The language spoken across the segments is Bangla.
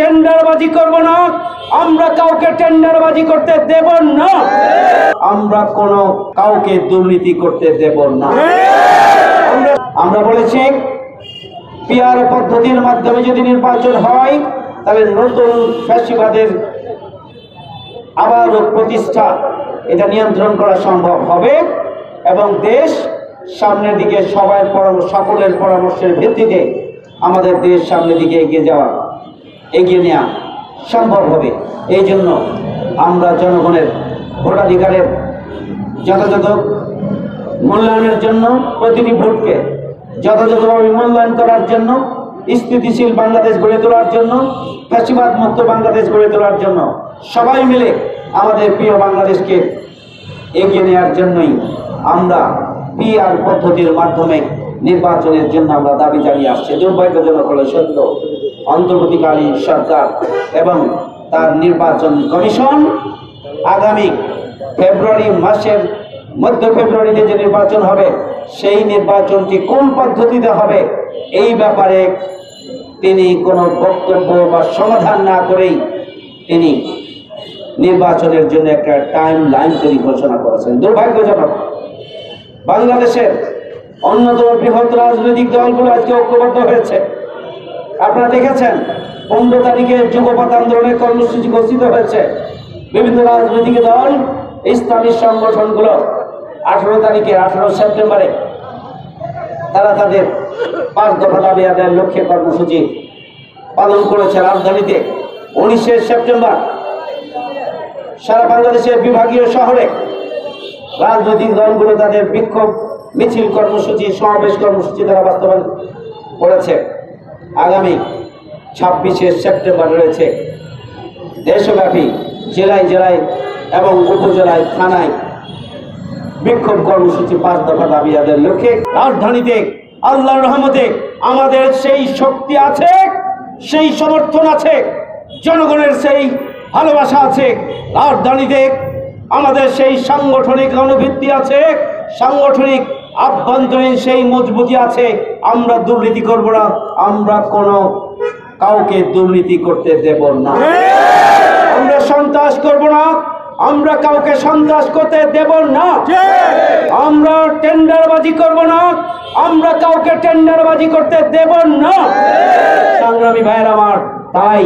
টেন্ডারবাজি করব না, আমরা কাউকে টেন্ডারবাজি করতে দেব না, আমরা কোনো কাউকে দুর্নীতি করতে দেব না। আমরা বলেছি পিআর পদ্ধতির মাধ্যমে যদি নির্বাচন হয় তাহলে নতুন ফ্যাসিবাদের আবারও প্রতিষ্ঠা এটা নিয়ন্ত্রণ করা সম্ভব হবে এবং দেশ সামনের দিকে সকলের পরামর্শের ভিত্তিতে আমাদের দেশ সামনের দিকে এগিয়ে নেওয়া সম্ভব হবে। এই জন্য আমরা জনগণের ভোটাধিকারের যথাযথ মূল্যায়নের জন্য প্রতিটি ভোটকে যথাযথভাবে মূল্যায়ন করার জন্য, স্থিতিশীল বাংলাদেশ গড়ে তোলার জন্য, ফ্যাসিবাদ মুক্ত বাংলাদেশ গড়ে তোলার জন্য সবাই মিলে আমাদের প্রিয় বাংলাদেশকে এগিয়ে নেওয়ার জন্যই আমরা পিআর পদ্ধতির মাধ্যমে নির্বাচনের জন্য আমরা দাবি জানিয়ে আসছি। দুর্ভাগ্যজনক হলে সত্য, অন্তর্বর্তীকালীন সরকার এবং তার নির্বাচন কমিশন আগামী ফেব্রুয়ারি মাসের মধ্য ফেব্রুয়ারিতে যে নির্বাচন হবে সেই নির্বাচনটি কোন পদ্ধতিতে হবে এই ব্যাপারে তিনি কোনো বক্তব্য বা সমাধান না করেই তিনি নির্বাচনের জন্য একটা টাইম লাইন তৈরি ঘোষণা করেছেন। দুর্ভাগ্যজনক, বাংলাদেশের অন্যতম বৃহৎ রাজনৈতিক দলগুলো আজকে ঐক্যবদ্ধ হয়েছে। আপনারা দেখেছেন 15 তারিখে যুগপৎ আন্দোলনের কর্মসূচি ঘোষিত হয়েছে। বিভিন্ন রাজনৈতিক দল, ইসলামী সংগঠনগুলো 18 সেপ্টেম্বরে তারা তাদের 5 দফা দাবি আদায়ের লক্ষ্যে কর্মসূচি পালন করেছে। রাজধানীতে 19 সেপ্টেম্বর সারা বাংলাদেশের বিভাগীয় শহরে রাজনৈতিক দলগুলো তাদের বিক্ষোভ মিছিল কর্মসূচি, সমাবেশ কর্মসূচি তারা বাস্তবায়ন করেছে। আগামী 26 সেপ্টেম্বর রয়েছে দেশব্যাপী জেলায় জেলায় এবং উপজেলায় থানায় বিক্ষোভ কর্মসূচি 5 দফা দাবি আদায়ের লক্ষ্যে। রাজধানীতে আল্লাহর রহমতে আমাদের সেই শক্তি আছে, সেই সমর্থন আছে, জনগণের সেই ভালোবাসা আছে। রাজধানীতে আমাদের সেই সাংগঠনিক অনুভূতি আছে, সাংগঠনিক আভ্যন্তরীণ সেই মজবুতি আছে। আমরা দুর্নীতি করব না, আমরা কোনো কাউকে দুর্নীতি করতে দেব না। আমরা সন্ত্রাস করব না, আমরা কাউকে সন্ত্রাস করতে দেব না। আমরা টেন্ডারবাজি করব না, আমরা কাউকে টেন্ডারবাজি করতে দেব না। সংগ্রামী ভাইয়ের আমার, তাই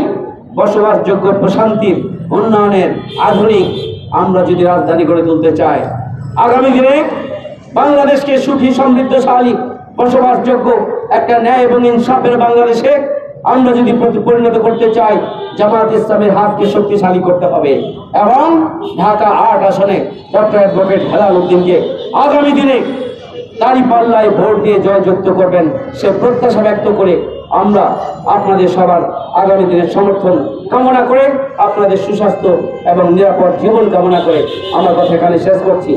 বসবাসযোগ্য প্রশান্তির উন্নয়নের আধুনিক আমরা যদি রাজধানী গড়ে তুলতে চাই, আগামী দিনে বাংলাদেশকে সুখী সমৃদ্ধশালী বসবাসযোগ্য একটা ন্যায় এবং ইনসাফের বাংলাদেশে আমরা যদি পরিণত করতে চাই, জামায়াত ইসলামের হাতকে শক্তিশালী করতে হবে এবং ঢাকা 8 আসনে ডক্টর অ্যাডভোকেট হেলাল উদ্দিনকে আগামী দিনে দাঁড়িপাল্লায় ভোট দিয়ে জয়যুক্ত করবেন সে প্রত্যাশা ব্যক্ত করে আমরা আপনাদের সবার আগামী দিনের সমর্থন কামনা করে, আপনাদের সুস্বাস্থ্য এবং নিরাপদ জীবন কামনা করে আমার কথা এখানে শেষ করছি।